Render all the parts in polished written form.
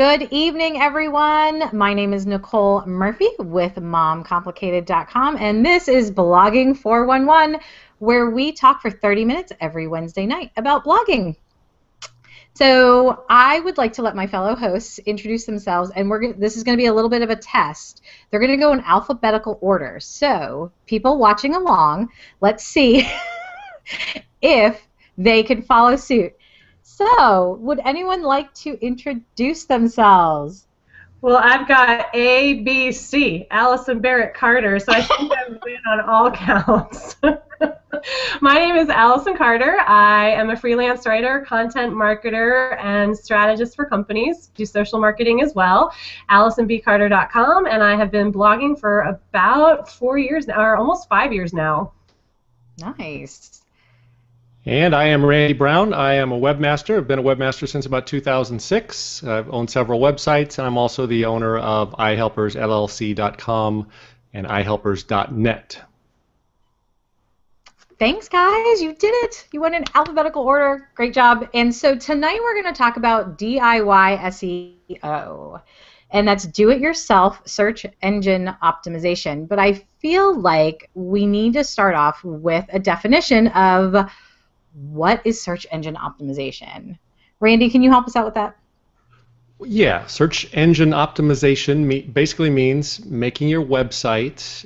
Good evening, everyone. My name is Nicole Murphy with MomComplicated.com, and this is Blogging 411, where we talk for 30 minutes every Wednesday night about blogging. So I would like to let my fellow hosts introduce themselves, and this is going to be a little bit of a test. They're going to go in alphabetical order. So people watching along, let's see if they can follow suit. So, would anyone like to introduce themselves? Well, I've got A, B, C, Allison Barrett Carter, so I think I'm in on all counts. My name is Allison Carter. I am a freelance writer, content marketer, and strategist for companies. Do social marketing as well. AllisonBCarter.com, and I have been blogging for about 4 years now, or almost 5 years now. Nice. And I am Randy Brown. I am a webmaster. I've been a webmaster since about 2006. I've owned several websites, and I'm also the owner of iHelpersLLC.com and iHelpers.net. Thanks, guys. You did it. You went in alphabetical order. Great job. And so tonight we're going to talk about DIY SEO, and that's do-it-yourself search engine optimization. But I feel like we need to start off with a definition of what is search engine optimization? Randy, can you help us out with that? Yeah, search engine optimization basically means making your website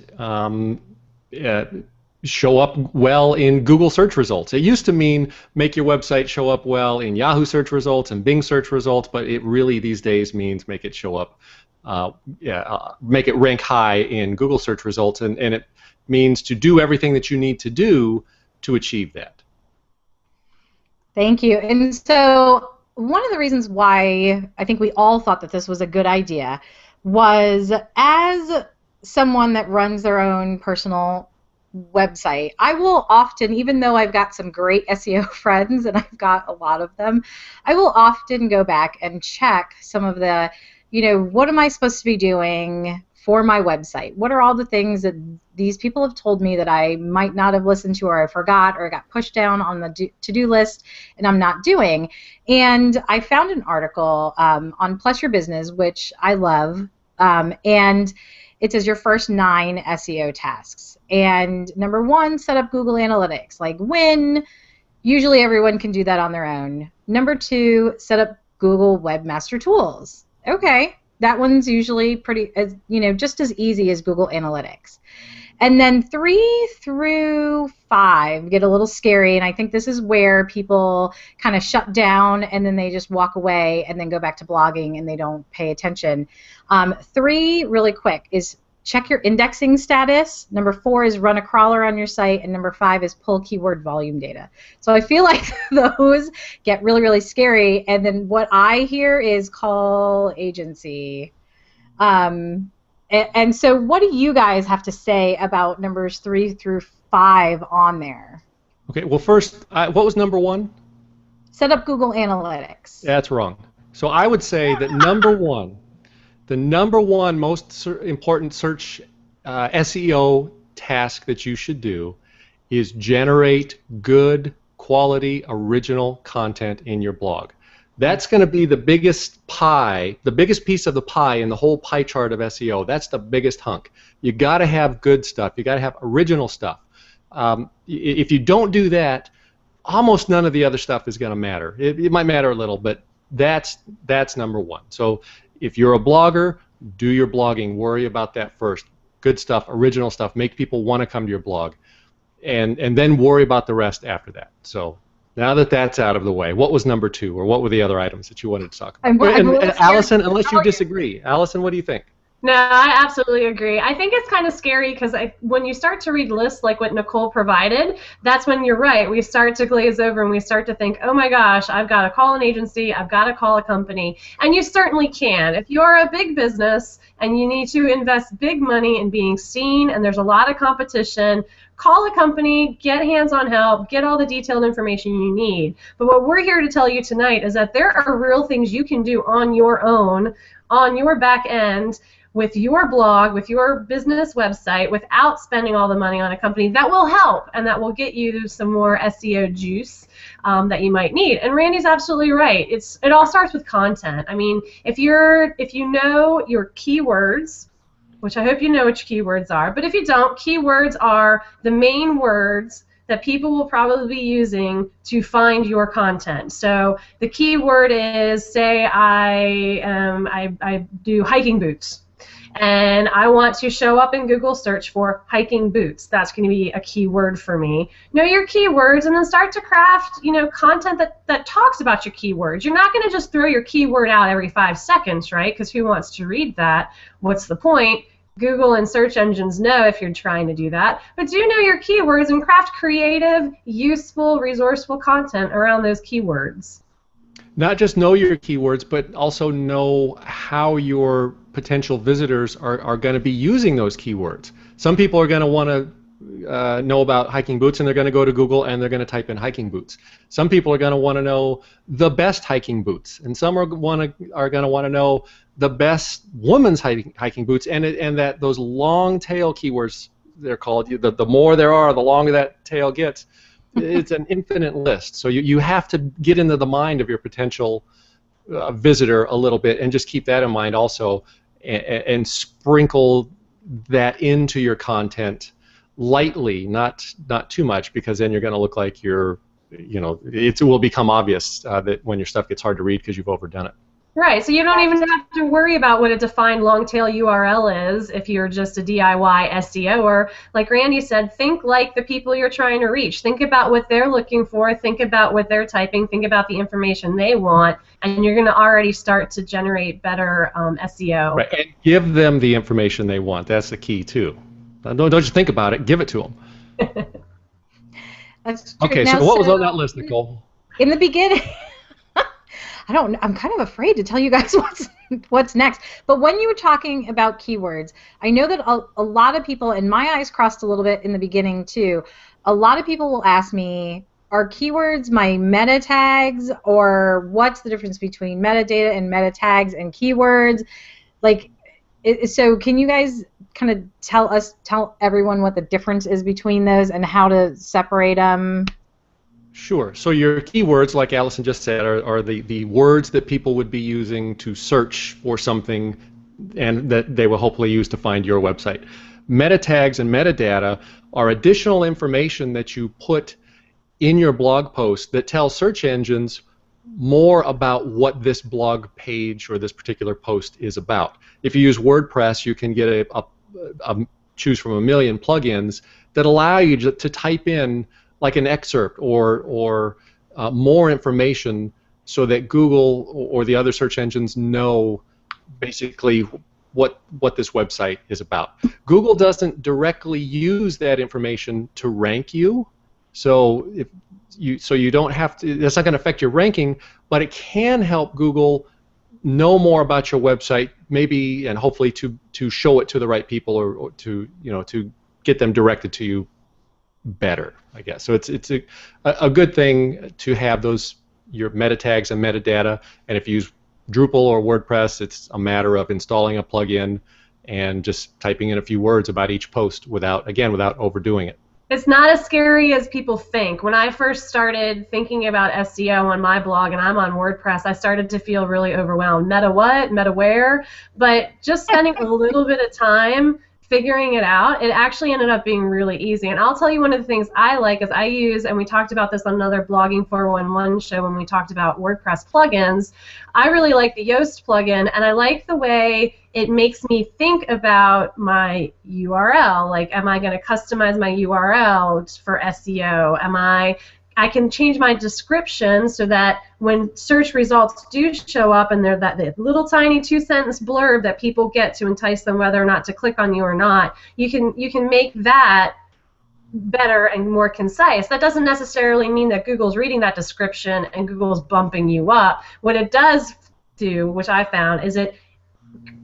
show up well in Google search results. It used to mean make your website show up well in Yahoo search results and Bing search results, but it really these days means make it show up, make it rank high in Google search results, and it means to do everything that you need to do to achieve that. Thank you. And so one of the reasons why I think we all thought that this was a good idea was, as someone that runs their own personal website, I will often, even though I've got some great SEO friends, and I've got a lot of them, I will often go back and check some of the, what am I supposed to be doing for my website? What are all the things that these people have told me that I might not have listened to, or I forgot, or got pushed down on the to-do list and I'm not doing? And I found an article on Plus Your Business, which I love, and it says your first 9 SEO tasks. And number 1, set up Google Analytics. Like when, usually everyone can do that on their own. Number 2, set up Google Webmaster Tools. Okay. That one's usually pretty, just as easy as Google Analytics. And then 3 through 5 get a little scary, and I think this is where people kind of shut down and then they just walk away and then go back to blogging and they don't pay attention. 3, really quick, is check your indexing status. Number 4 is run a crawler on your site, and number 5 is pull keyword volume data. So I feel like those get really, really scary, and then what I hear is call agency. And so what do you guys have to say about numbers 3 through 5 on there? Okay, well first, what was number 1? Set up Google Analytics. That's wrong. So I would say that number 1, the number 1 most important search SEO task that you should do is generate good quality original content in your blog. That's going to be the biggest pie, the biggest piece of the pie in the whole pie chart of SEO. That's the biggest hunk. You got to have good stuff. You got to have original stuff. If you don't do that, almost none of the other stuff is going to matter. It might matter a little, but that's number 1. So if you're a blogger, do your blogging. Worry about that first. Good stuff, original stuff. Make people want to come to your blog, and then worry about the rest after that. So now that that's out of the way, what was number 2, or what were the other items that you wanted to talk about? And Allison, unless you disagree, Allison, what do you think? No, I absolutely agree. I think it's kind of scary because when you start to read lists like what Nicole provided, that's when you're right. We start to glaze over and we start to think, oh my gosh, I've got to call an agency, I've got to call a company. And you certainly can. If you're a big business and you need to invest big money in being seen and there's a lot of competition, call a company, get hands-on help, get all the detailed information you need. But what we're here to tell you tonight is that there are real things you can do on your own, on your back end, with your blog, with your business website, without spending all the money on a company that will help and that will get you some more SEO juice. that you might need. And Randy's absolutely right. It all starts with content. I mean, if you know your keywords, which I hope you know which keywords are, but if you don't, keywords are the main words that people will probably be using to find your content. So the keyword is, say I do hiking boots, and I want to show up in Google search for hiking boots. That's going to be a keyword for me. Know your keywords, and then start to craft, content that talks about your keywords. You're not going to just throw your keyword out every 5 seconds, right? Because who wants to read that? What's the point? Google and search engines know if you're trying to do that. But do know your keywords and craft creative, useful, resourceful content around those keywords. Not just know your keywords, but also know how your potential visitors are going to be using those keywords. Some people are going to want to know about hiking boots, and they're going to go to Google and they're going to type in hiking boots. Some people are going to want to know the best hiking boots, and some are going to want to know the best woman's hiking boots, and that those long tail keywords, they're called. The more there are, the longer that tail gets. It's an infinite list. So you have to get into the mind of your potential visitor a little bit, and just keep that in mind also, and sprinkle that into your content lightly, not too much, because then you're going to look like it will become obvious that when your stuff gets hard to read because you've overdone it. Right, so you don't even have to worry about what a defined long-tail URL is if you're just a DIY SEO, or like Randy said, think like the people you're trying to reach. Think about what they're looking for, think about what they're typing, think about the information they want, and you're going to already start to generate better SEO. Right, and give them the information they want. That's the key, too. Don't just think about it, give it to them. That's true. Okay, now, so what was on that list, Nicole? In the beginning... I'm kind of afraid to tell you guys what's next. But when you were talking about keywords, I know that a lot of people, and my eyes crossed a little bit in the beginning too, a lot of people will ask me, are keywords my meta tags, or what's the difference between metadata and meta tags and keywords? So can you guys kind of tell everyone what the difference is between those and how to separate them? Sure. So your keywords, like Allison just said, are the words that people would be using to search for something, and that they will hopefully use to find your website. Meta tags and metadata are additional information that you put in your blog post that tells search engines more about what this blog page or this particular post is about. If you use WordPress, you can get choose from a million plugins that allow you to type in like an excerpt or more information, so that Google or the other search engines know basically what this website is about. Google doesn't directly use that information to rank you, so you don't have to. That's not going to affect your ranking, but it can help Google know more about your website, maybe, and hopefully to show it to the right people, or to get them directed to you better, I guess. So it's a good thing to have your meta tags and metadata, and if you use Drupal or WordPress, it's a matter of installing a plugin and just typing in a few words about each post without overdoing it. It's not as scary as people think. When I first started thinking about SEO on my blog, and I'm on WordPress, I started to feel really overwhelmed. Meta what? Meta where? But just spending a little bit of time figuring it out, it actually ended up being really easy. And I'll tell you, one of the things I like is I use, and we talked about this on another Blogging 411 show when we talked about WordPress plugins, I really like the Yoast plugin, and I like the way it makes me think about my URL. Like, am I going to customize my URL for SEO? I can change my description so that when search results do show up and they're that little tiny 2-sentence blurb that people get to entice them whether or not to click on you or not, you can make that better and more concise. That doesn't necessarily mean that Google's reading that description and Google's bumping you up. What it does do, which I found, is it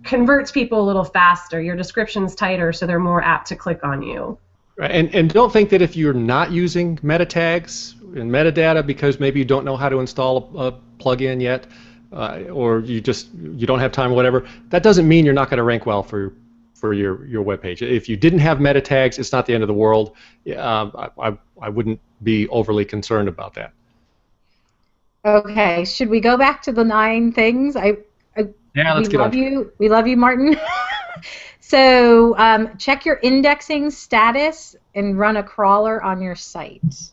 converts people a little faster. Your description's tighter, so they're more apt to click on you. Right. And don't think that if you're not using meta tags and metadata because maybe you don't know how to install a plugin yet, or you don't have time or whatever, that doesn't mean you're not going to rank well for your web page. If you didn't have meta tags, it's not the end of the world. I wouldn't be overly concerned about that. Okay, should we go back to the 9 things? Yeah, We let's get love on. you. We love you, Martin. So check your indexing status and run a crawler on your site.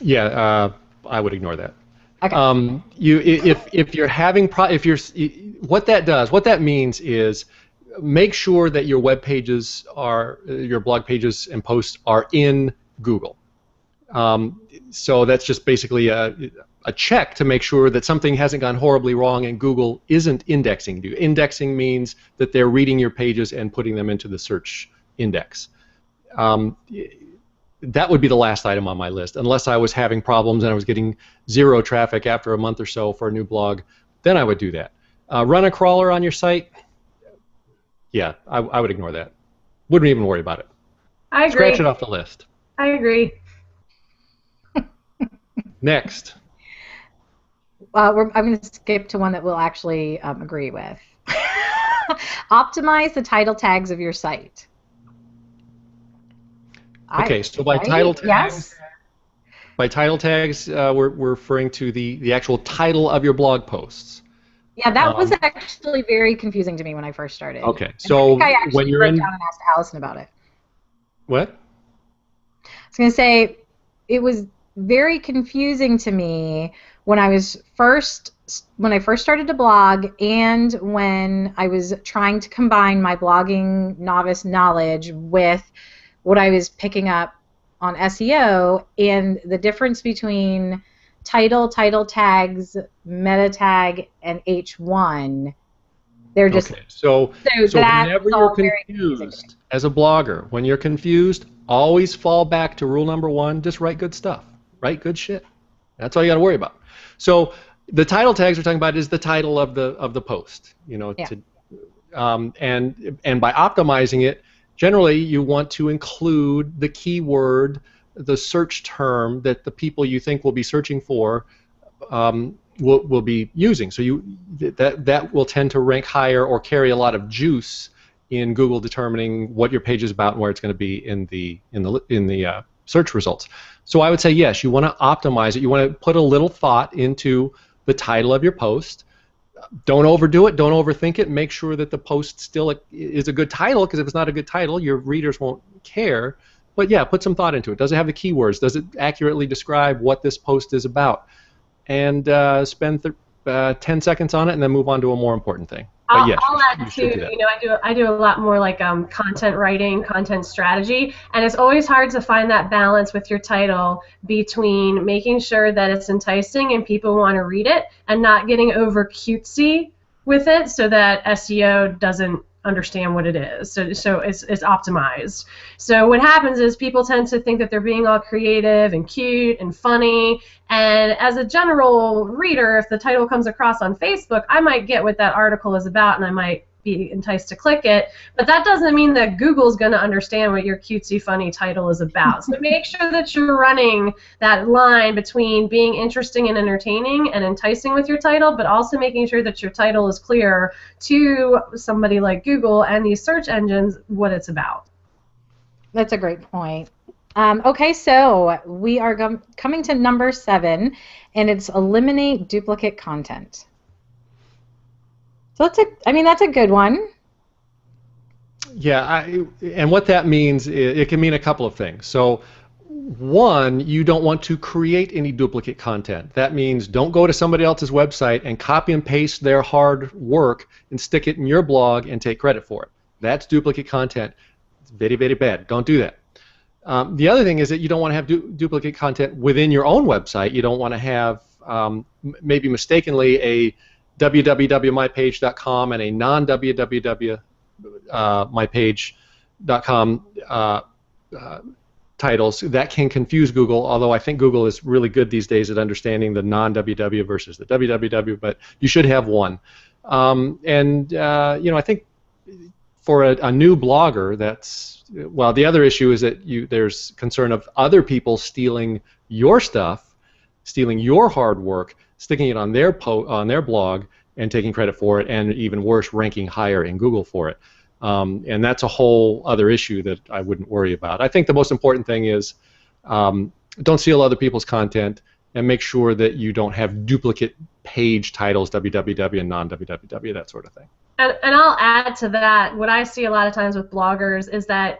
Yeah, I would ignore that. Okay. If you're having what that means is make sure that your web pages your blog pages and posts are in Google. So that's just basically a check to make sure that something hasn't gone horribly wrong and Google isn't indexing you. Indexing means that they're reading your pages and putting them into the search index. That would be the last item on my list, unless I was having problems and I was getting 0 traffic after a month or so for a new blog. Then I would do that. Run a crawler on your site. Yeah, I would ignore that. Wouldn't even worry about it. I agree. Scratch it off the list. I agree. Next. I'm going to skip to one that we'll actually agree with. Optimize the title tags of your site. Okay, so by Right? title tags, Yes. we're referring to the actual title of your blog posts. Yeah, that was actually very confusing to me when I first started. Okay, And so I think I when actually you're wrote in down and asked Allison about it. what? I was going to say it was very confusing to me when I first started to blog and when I was trying to combine my blogging novice knowledge with what I was picking up on SEO and the difference between title tags, meta tag, and H1. They're just Okay, so that's whenever you're all very confusing. confused as a blogger, when you're confused, always fall back to rule number 1: just write good stuff, write good shit. That's all you got to worry about. So the title tags we're talking about is the title of the post, you know. Yeah. And by optimizing it, generally you want to include the keyword, the search term that the people you think will be searching for will be using. So that will tend to rank higher or carry a lot of juice in Google determining what your page is about and where it's going to be in the search results. So I would say yes, you want to optimize it. You want to put a little thought into the title of your post. Don't overdo it. Don't overthink it. Make sure that the post still is a good title, because if it's not a good title, your readers won't care. But yeah, put some thought into it. Does it have the keywords? Does it accurately describe what this post is about? And spend 10 seconds on it, and then move on to a more important thing. But yes, I'll add you should do too. that. You know, I do a lot more like content writing, content strategy, and it's always hard to find that balance with your title between making sure that it's enticing and people want to read it, and not getting over cutesy with it so that SEO doesn't understand what it is. So it's optimized. So what happens is people tend to think that they're being all creative and cute and funny. And as a general reader, if the title comes across on Facebook, I might get what that article is about and I might be enticed to click it. But that doesn't mean that Google's going to understand what your cutesy funny title is about. So make sure that you're running that line between being interesting and entertaining and enticing with your title, but also making sure that your title is clear to somebody like Google and these search engines what it's about. That's a great point. Okay, so we are coming to number 7, and it's eliminate duplicate content. So that's a good one. Yeah, and what that means, it can mean a couple of things. So, one, you don't want to create any duplicate content. That means don't go to somebody else's website and copy and paste their hard work and stick it in your blog and take credit for it. That's duplicate content. It's very, very bad. Don't do that. The other thing is that you don't want to have duplicate content within your own website. You don't want to have maybe mistakenly a www.mypage.com and a non-www.mypage.com titles. That can confuse Google, although I think Google is really good these days at understanding the non-www versus the www, but you should have one. You know, I think for a new blogger, the other issue is that there's concern of other people stealing your stuff, stealing your hard work, sticking it on their blog and taking credit for it, and even worse, ranking higher in Google for it. And that's a whole other issue that I wouldn't worry about. I think the most important thing is don't steal other people's content, and make sure that you don't have duplicate page titles, www and non-www, that sort of thing. And I'll add to that, what I see a lot of times with bloggers is that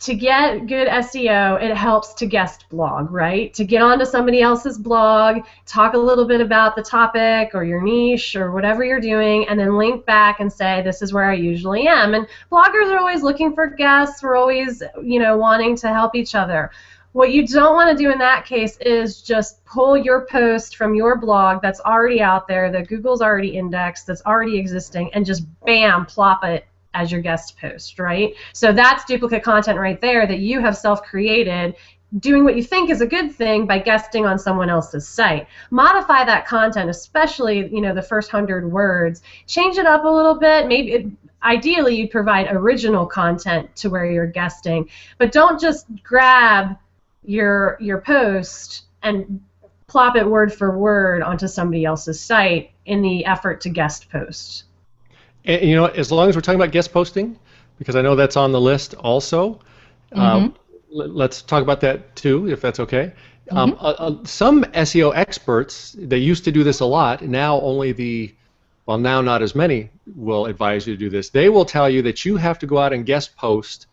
to get good SEO, it helps to guest blog, right? To get onto somebody else's blog, talk a little bit about the topic or your niche or whatever you're doing, and then link back and say, this is where I usually am. And bloggers are always looking for guests. We're always, wanting to help each other. What you don't want to do in that case is just pull your post from your blog that's already out there, that Google's already indexed, that's already existing, and just bam, plop it as your guest post, right? So that's duplicate content right there that you have self-created, doing what you think is a good thing by guesting on someone else's site. Modify that content, especially the first 100 words. Change it up a little bit. Maybe ideally you'd provide original content to where you're guesting, but don't just grab your post and plop it word for word onto somebody else's site in the effort to guest post. And, as long as we're talking about guest posting, because I know that's on the list also, let's talk about that too, if that's okay. Some SEO experts, they used to do this a lot. Now only now not as many will advise you to do this. They will tell you that you have to go out and guest post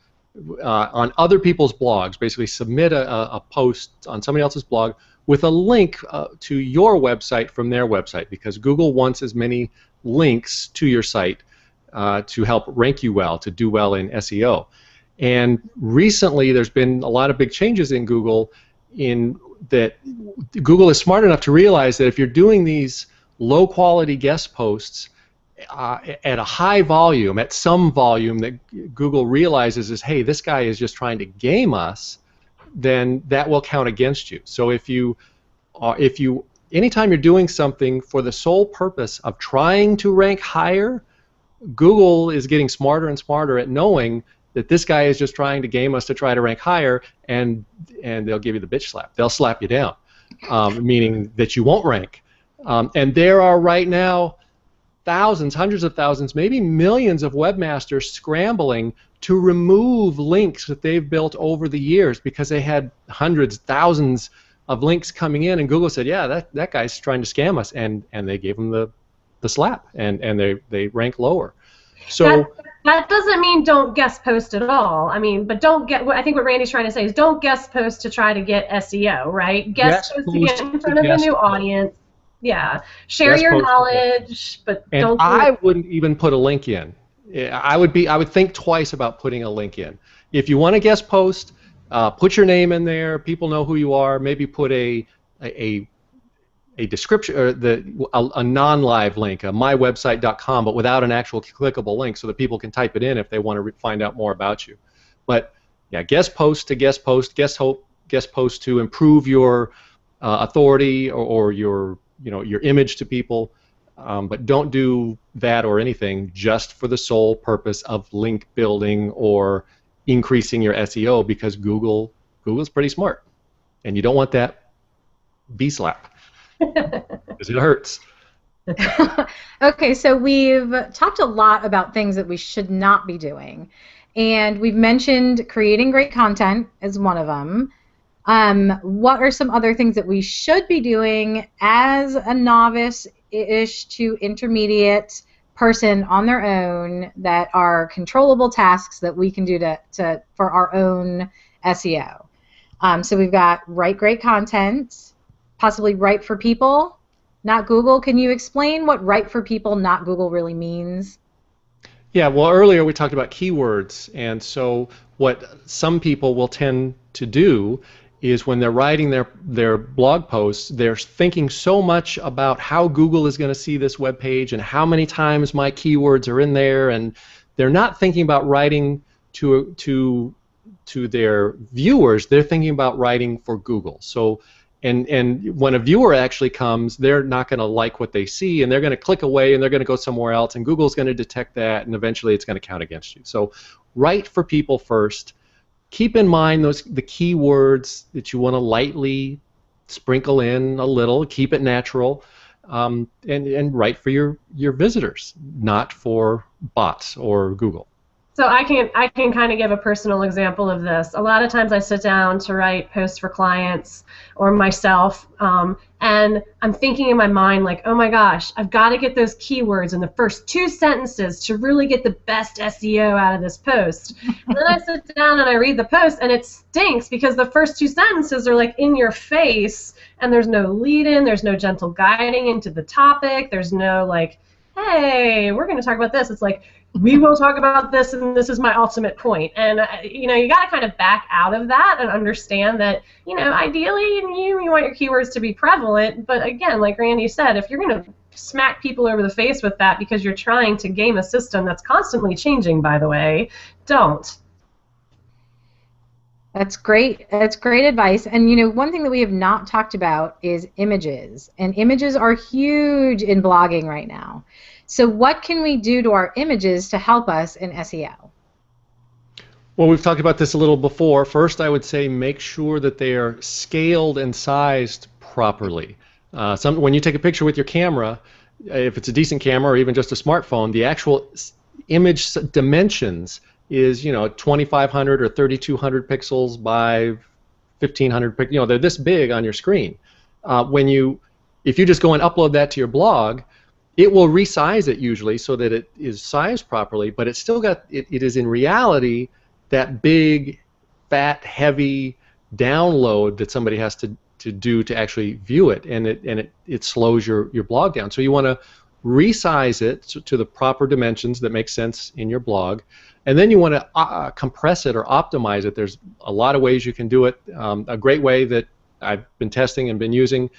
on other people's blogs, basically submit a post on somebody else's blog with a link to your website from their website, because Google wants as many links to your site to help rank you well, to do well in SEO. And recently there's been a lot of big changes in Google, in that Google is smart enough to realize that if you're doing these low quality guest posts at a high volume, at some volume that Google realizes is, hey, this guy is just trying to game us, then that will count against you. So anytime you're doing something for the sole purpose of trying to rank higher, Google is getting smarter and smarter at knowing that this guy is just trying to game us to try to rank higher, and they'll give you the bitch slap. They'll slap you down, meaning that you won't rank. And there are right now thousands, hundreds of thousands, maybe millions of webmasters scrambling to remove links that they've built over the years because they had hundreds, thousands of links coming in, and Google said, yeah, that guy's trying to scam us, and they gave him the slap, and they rank lower. So that doesn't mean don't guest post at all. I mean, but I think what Randy's trying to say is don't guest post to try to get SEO, right? Guest post to get in front of a new audience. Yeah, share your knowledge, but don't. I wouldn't even put a link in. I would think twice about putting a link in. If you want to guest post, put your name in there. People know who you are. Maybe put a description or a non-live link, a mywebsite.com, but without an actual clickable link, so that people can type it in if they want to find out more about you. But yeah, guest post to guest post, guest post to improve your authority or your image to people. But don't do that or anything just for the sole purpose of link building or increasing your SEO, because Google's pretty smart, and you don't want that B-slap because it hurts. Okay, so we've talked a lot about things that we should not be doing, and we've mentioned creating great content as one of them. What are some other things that we should be doing as a novice-ish to intermediate person on their own that are controllable tasks that we can do for our own SEO? So we've got write great content, possibly write for people, not Google. Can you explain what write for people, not Google really means? Yeah, well, earlier we talked about keywords, and so what some people will tend to do is when they're writing their blog posts, they're thinking so much about how Google is going to see this web page and how many times my keywords are in there, and they're not thinking about writing to their viewers. They're thinking about writing for Google. So, and when a viewer actually comes, they're not going to like what they see, and they're going to click away, and they're going to go somewhere else, and Google's going to detect that, and eventually it's going to count against you. So, write for people first. Keep in mind the keywords that you want to lightly sprinkle in a little. Keep it natural, and write for your visitors, not for bots or Google. So I can kind of give a personal example of this. A lot of times I sit down to write posts for clients or myself, and I'm thinking in my mind like, oh my gosh, I've got to get those keywords in the first 2 sentences to really get the best SEO out of this post. And then I sit down and I read the post, and it stinks because the first 2 sentences are like in your face, and there's no lead in, there's no gentle guiding into the topic, there's no like, hey, we're going to talk about this. It's like, we will talk about this, and this is my ultimate point. And you got to kind of back out of that and understand that, ideally you want your keywords to be prevalent. But again, like Randy said, if you're going to smack people over the face with that because you're trying to game a system that's constantly changing, by the way, don't. That's great. That's great advice. And one thing that we have not talked about is images. And images are huge in blogging right now. So what can we do to our images to help us in SEO? Well, we've talked about this a little before. First, I would say make sure that they are scaled and sized properly. When you take a picture with your camera, if it's a decent camera or even just a smartphone, the actual image dimensions is 2,500 or 3,200 pixels by 1,500 pixels. They're this big on your screen. If you just go and upload that to your blog, it will resize it usually so that it is sized properly, but it's still got it is in reality that big, fat, heavy download that somebody has to do to actually view it, and it slows your blog down. So you want to resize it to the proper dimensions that make sense in your blog, and then you want to compress it or optimize it. There's a lot of ways you can do it. A great way that I've been testing and been using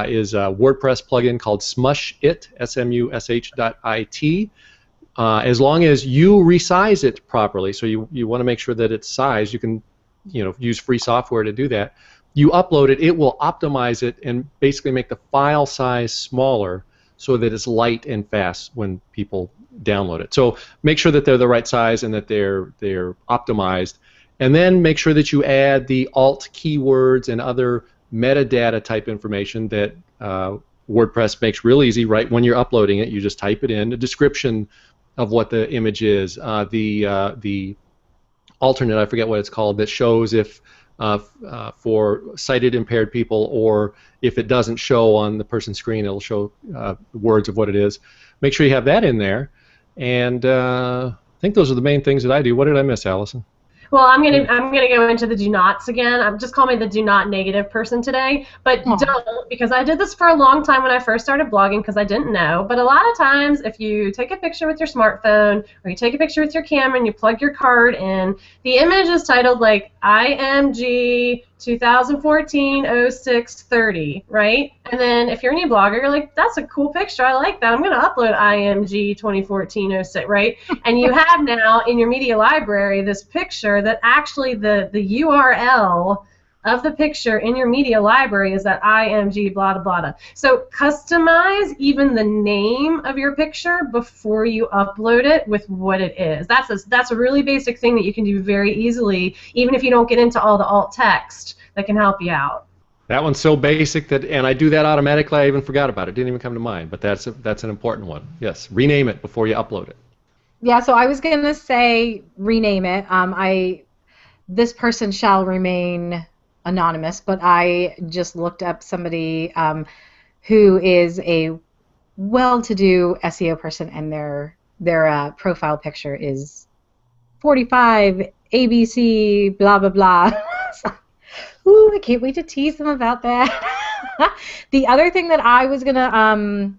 is a WordPress plugin called Smushit, SMUSH.IT. As long as you resize it properly, so you want to make sure that it's sized, you can use free software to do that. You upload it, it will optimize it and basically make the file size smaller so that it's light and fast when people download it. So make sure that they're the right size and that they're optimized, and then make sure that you add the alt keywords and other metadata type information that WordPress makes real easy. Right when you're uploading it, you just type it in, a description of what the image is, the alternate, I forget what it's called, that shows if for sighted impaired people, or if it doesn't show on the person's screen, it'll show words of what it is. Make sure you have that in there, and I think those are the main things that I do. What did I miss, Allison? Well, I'm gonna go into the do nots again. I'm just calling me the do not negative person today, but don't, because I did this for a long time when I first started blogging because I didn't know. But a lot of times, if you take a picture with your smartphone or you take a picture with your camera and you plug your card in, the image is titled like IMG 2014-06-30, right? And then if you're a new blogger, you're like, that's a cool picture, I like that, I'm going to upload IMG 2014-06, right? And you have now in your media library this picture that actually the URL of the picture in your media library is that IMG blah blah blah. So customize even the name of your picture before you upload it with what it is. That's a really basic thing that you can do very easily, even if you don't get into all the alt text that can help you out. That one's so basic that, and I do that automatically, I even forgot about it. Didn't even come to mind, but that's an important one. Yes, rename it before you upload it. Yeah, so I was going to say rename it. This person shall remain anonymous, but I just looked up somebody who is a well-to-do SEO person, and their profile picture is 45 ABC blah blah blah. Ooh, I can't wait to tease them about that. The other thing that I was gonna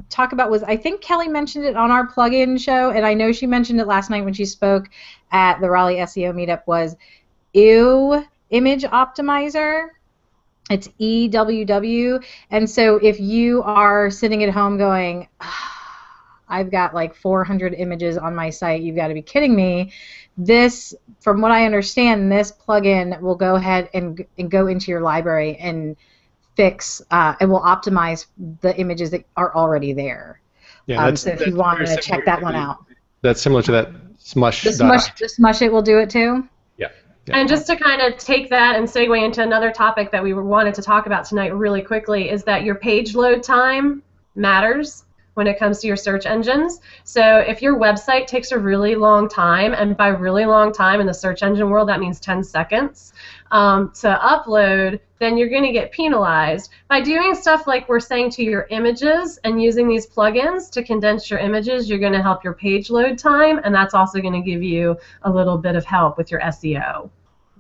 talk about was, I think Kelly mentioned it on our plugin show, and I know she mentioned it last night when she spoke at the Raleigh SEO meetup, was Image Optimizer. It's EWW. And so if you are sitting at home going, I've got like 400 images on my site, you've got to be kidding me, this, from what I understand, this plugin will go ahead and go into your library and fix, it will optimize the images that are already there. Yeah, so if you want to check that one out. That's similar to that Smush. The Smushit will do it too? Yeah. And just to kind of take that and segue into another topic that we wanted to talk about tonight really quickly, is that your page load time matters. when it comes to your search engines. So if your website takes a really long time, and by really long time in the search engine world, that means 10 seconds, to upload, then you're going to get penalized. By doing stuff like we're saying to your images and using these plugins to condense your images, you're going to help your page load time, and that's also going to give you a little bit of help with your SEO.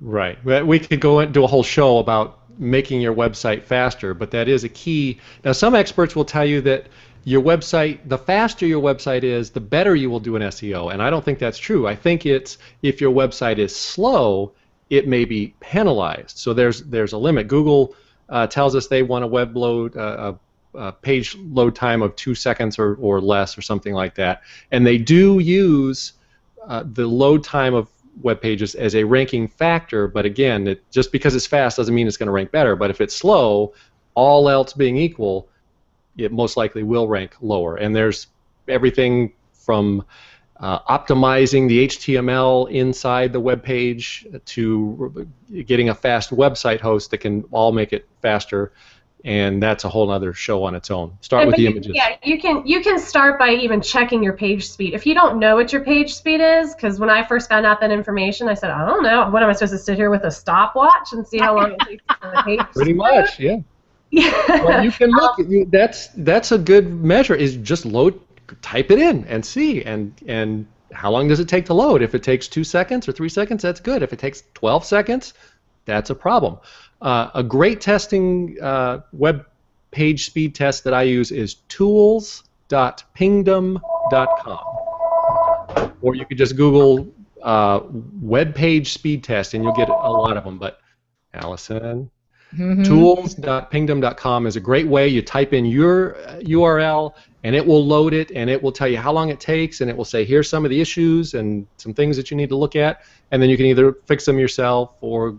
Right. We could go into a whole show about making your website faster, but that is a key. Now, some experts will tell you that your website, the faster your website is, the better you will do in SEO, and I don't think that's true. I think it's if your website is slow, it may be penalized. So there's a limit. Google tells us they want a web load, a page load time of 2 seconds or less or something like that, and they do use the load time of web pages as a ranking factor, but again, just because it's fast doesn't mean it's going to rank better. But if it's slow, all else being equal, it most likely will rank lower. And there's everything from optimizing the HTML inside the web page to getting a fast website host that can all make it faster. And that's a whole other show on its own. Start with the images. Yeah, you can start by even checking your page speed. If you don't know what your page speed is, because when I first found out that information, I said, I don't know. What am I supposed to sit here with a stopwatch and see how long it takes for the page? Pretty much, yeah. Yeah. Well, you can look. That's a good measure. Is just type it in and see, and how long does it take to load? If it takes 2 seconds or 3 seconds, that's good. If it takes 12 seconds, that's a problem. A great testing web page speed test that I use is tools.pingdom.com, or you could just Google web page speed test and you'll get a lot of them. But Allison, tools.pingdom.com is a great way. You type in your URL and it will load it, and it will tell you how long it takes, and it will say here's some of the issues and some things that you need to look at, and then you can either fix them yourself or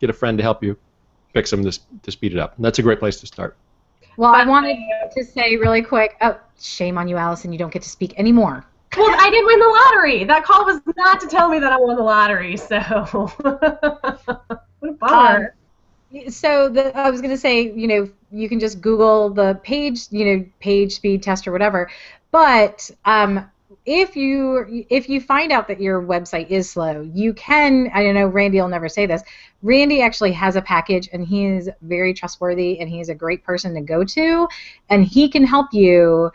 get a friend to help you fix them to speed it up. And that's a great place to start. Well, I wanted to say really quick, oh, shame on you, Allison, you don't get to speak anymore. Well, I didn't win the lottery. That call was not to tell me that I won the lottery, so what a bummer. So I was going to say, you can just Google the page, page speed test or whatever, but if you find out that your website is slow, you can, I don't know, Randy will never say this, Randy actually has a package, and he is very trustworthy, and he's a great person to go to, and he can help you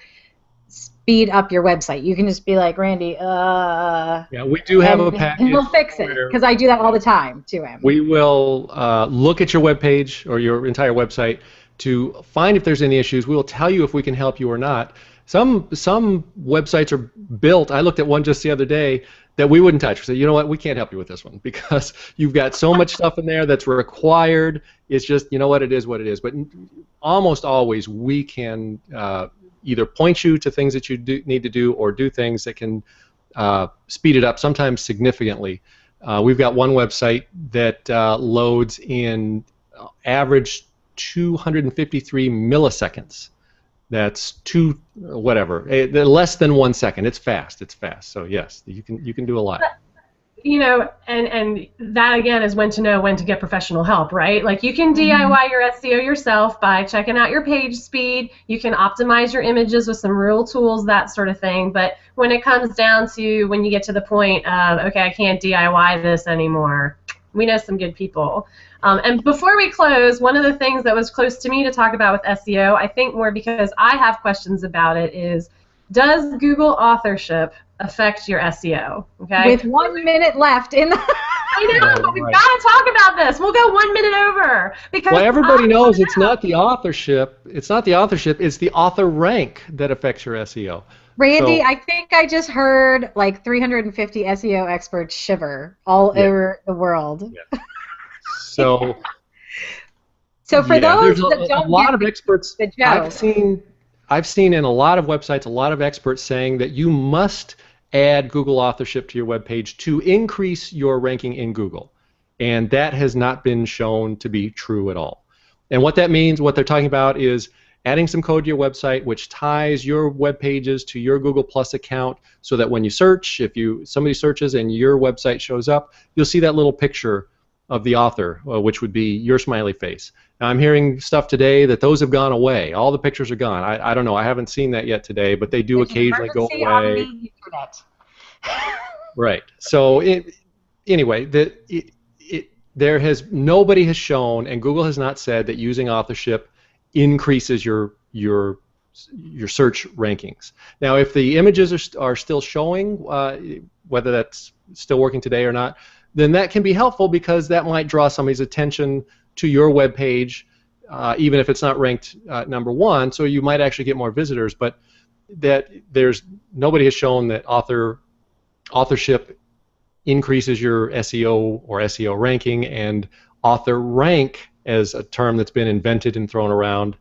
speed up your website. You can just be like, Randy, yeah, we do have a package. And he'll fix it, because I do that all the time to him. We will look at your web page or your entire website to find if there's any issues. We will tell you if we can help you or not. Some websites are built, I looked at one just the other day, that we wouldn't touch. We said, you know what, we can't help you with this one because you've got so much stuff in there that's required. It's just, you know what, it is what it is. But almost always we can either point you to things that you need to do or do things that can speed it up, sometimes significantly. We've got one website that loads in average 253 milliseconds. That's less than 1 second. It's fast. It's fast. So yes, you can do a lot. And that again is when to know when to get professional help, right? Like you can DIY your SEO yourself by checking out your page speed. You can optimize your images with some real tools, that sort of thing. But when it comes down to when you get to the point of, okay, I can't DIY this anymore, we know some good people. And before we close, one of the things that was close to me to talk about with SEO, I think more because I have questions about it, is does Google authorship affect your SEO? Okay. With 1 minute left in the I know, but we've got to talk about this. We'll go 1 minute over because everybody knows it's not the authorship. It's not the authorship. It's the author rank that affects your SEO. Randy, I think I just heard like 350 SEO experts shiver all over the world. Yeah. So for those that don't a lot of experts the joke. I've seen in a lot of websites a lot of experts saying that you must add Google authorship to your web page to increase your ranking in Google, and that has not been shown to be true at all. And what that means, what they're talking about, is adding some code to your website which ties your web pages to your Google Plus account, so that when you search, if somebody searches and your website shows up, you'll see that little picture of the author, which would be your smiley face. Now, I'm hearing stuff today that those have gone away. All the pictures are gone. I don't know. I haven't seen that yet today, but they do occasionally go away. On the internet. Right. So anyway, nobody has shown, and Google has not said that using authorship increases your search rankings. Now, if the images are still showing, whether that's still working today or not, then that can be helpful because that might draw somebody's attention to your web page, even if it's not ranked number one. So you might actually get more visitors. But nobody has shown that authorship increases your SEO or SEO ranking, and author rank, as a term that's been invented and thrown around,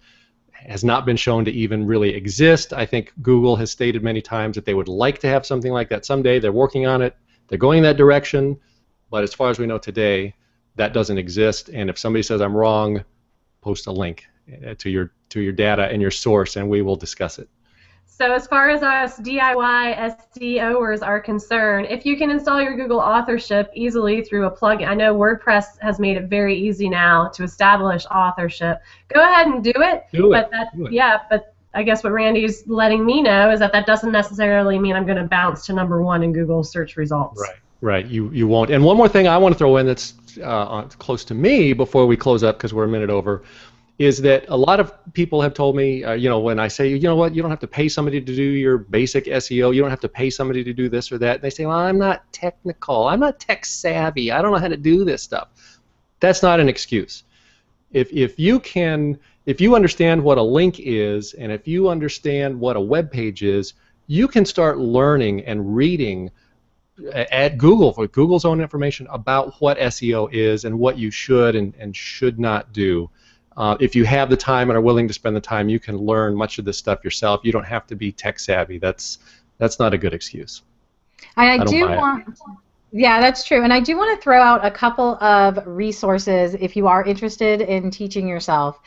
has not been shown to even really exist. I think Google has stated many times that they would like to have something like that someday. They're working on it. They're going in that direction. But as far as we know today, that doesn't exist. And if somebody says I'm wrong, post a link to your data and your source, and we will discuss it. So as far as us DIY SEOers are concerned, if you can install your Google authorship easily through a plugin, I know WordPress has made it very easy now to establish authorship. Go ahead and do it. Do it. Yeah, but I guess what Randy's letting me know is that doesn't necessarily mean I'm going to bounce to number one in Google search results. Right. Right. You won't. And one more thing I want to throw in that's close to me before we close up, because we're a minute over, is that a lot of people have told me, when I say, you know what, you don't have to pay somebody to do your basic SEO, you don't have to pay somebody to do this or that. They say, well, I'm not technical, I'm not tech savvy, I don't know how to do this stuff. That's not an excuse. If you understand what a link is, and if you understand what a web page is, you can start learning and reading at Google, for Google's own information about what SEO is and what you should and should not do. If you have the time and are willing to spend the time, you can learn much of this stuff yourself. You don't have to be tech savvy. That's not a good excuse. Yeah, that's true. And I do want to throw out a couple of resources if you are interested in teaching yourself.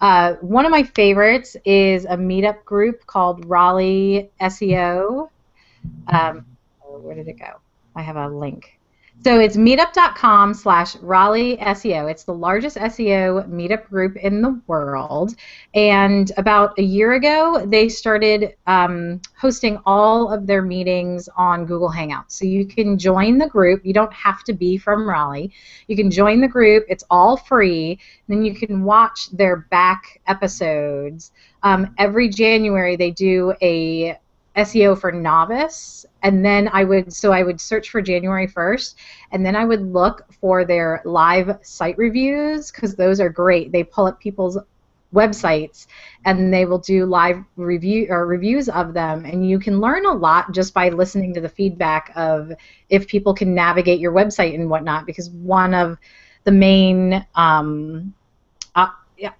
One of my favorites is a meetup group called Raleigh SEO. Where did it go? I have a link. So it's meetup.com/Raleigh SEO. It's the largest SEO meetup group in the world. And about a year ago, they started hosting all of their meetings on Google Hangouts. So you can join the group. You don't have to be from Raleigh. You can join the group. It's all free. Then you can watch their back episodes. Every January, they do a SEO for novice, and then I would search for January 1st, and then I would look for their live site reviews, because those are great. They pull up people's websites and they will do live reviews of them, and you can learn a lot just by listening to the feedback of if people can navigate your website and whatnot, because one of the main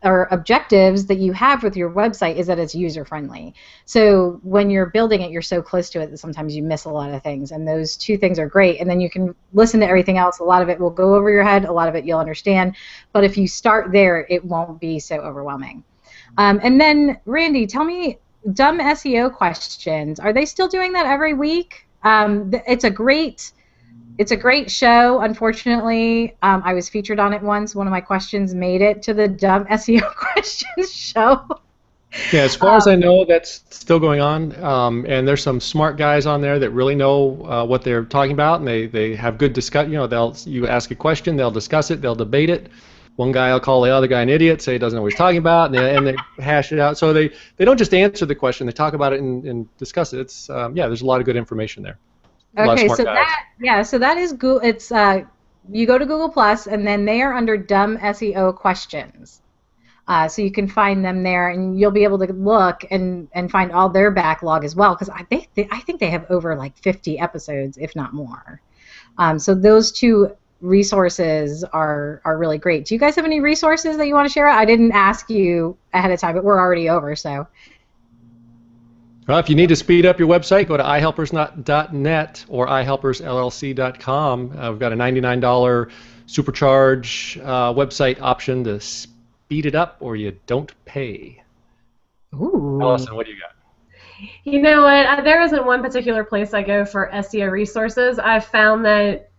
or objectives that you have with your website is that it's user-friendly. So when you're building it, you're so close to it that sometimes you miss a lot of things, and those two things are great. And then you can listen to everything else. A lot of it will go over your head, a lot of it you'll understand, but if you start there, it won't be so overwhelming. And then, Randy, tell me, dumb SEO questions, are they still doing that every week? It's a great show. Unfortunately, I was featured on it once. One of my questions made it to the dumb SEO questions show. Yeah, as far as I know, that's still going on. And there's some smart guys on there that really know what they're talking about, and they have good discussion. You ask a question, they'll discuss it, they'll debate it. One guy will call the other guy an idiot, say he doesn't know what he's talking about, and they hash it out. So they don't just answer the question; they talk about it and discuss it. It's there's a lot of good information there. Okay, so that is Google. It's you go to Google Plus, and then they are under dumb SEO questions. So you can find them there, and you'll be able to look and find all their backlog as well, because I think they have over like 50 episodes, if not more. So those two resources are really great. Do you guys have any resources that you want to share? I didn't ask you ahead of time, but we're already over, so. Well, if you need to speed up your website, go to ihelpers.net or ihelpersllc.com. We've got a $99 supercharge website option to speed it up, or you don't pay. Ooh. Allison, what do you got? You know what? There isn't one particular place I go for SEO resources. I've found that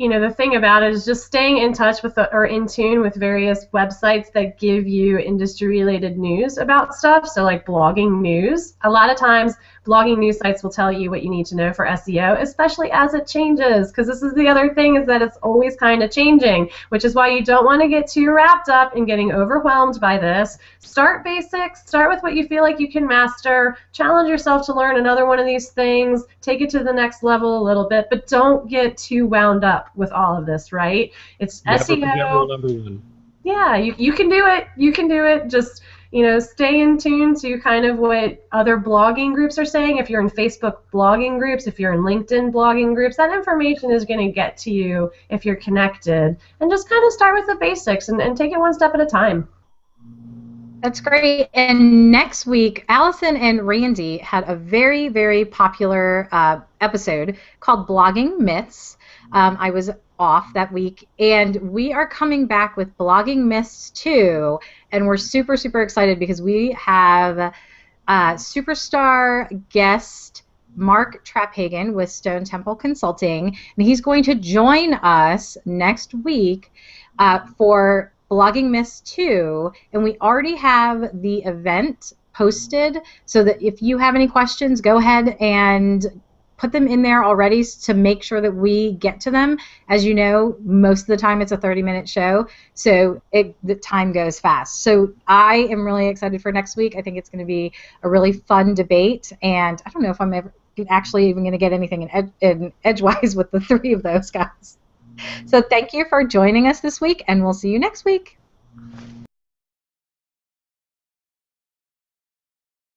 the thing about it is just staying in touch with or in tune with various websites that give you industry-related news about stuff. So like blogging news. A lot of times blogging news sites will tell you what you need to know for SEO, especially as it changes, because this is the other thing, is that it's always kind of changing, which is why you don't want to get too wrapped up in getting overwhelmed by this. Start basics, start with what you feel like you can master, challenge yourself to learn another one of these things, take it to the next level a little bit, but don't get too wound up with all of this, right? It's Never SEO. forget rule number one. Yeah, you can do it. You can do it. Just, stay in tune to kind of what other blogging groups are saying. If you're in Facebook blogging groups, if you're in LinkedIn blogging groups, that information is going to get to you if you're connected. And just kind of start with the basics and take it one step at a time. That's great. And next week, Allison and Randy had a very, very popular episode called Blogging Myths. I was off that week, and we are coming back with Blogging Myths 2, and we're super, super excited because we have superstar guest Mark Traphagen with Stone Temple Consulting, and he's going to join us next week for Blogging Myths 2, and we already have the event posted, so that if you have any questions, go ahead and put them in there already to make sure that we get to them. As you know, most of the time it's a 30-minute show, so the time goes fast. So I am really excited for next week. I think it's going to be a really fun debate, and I don't know if I'm ever actually even going to get anything in edgewise with the three of those guys. So thank you for joining us this week, and we'll see you next week.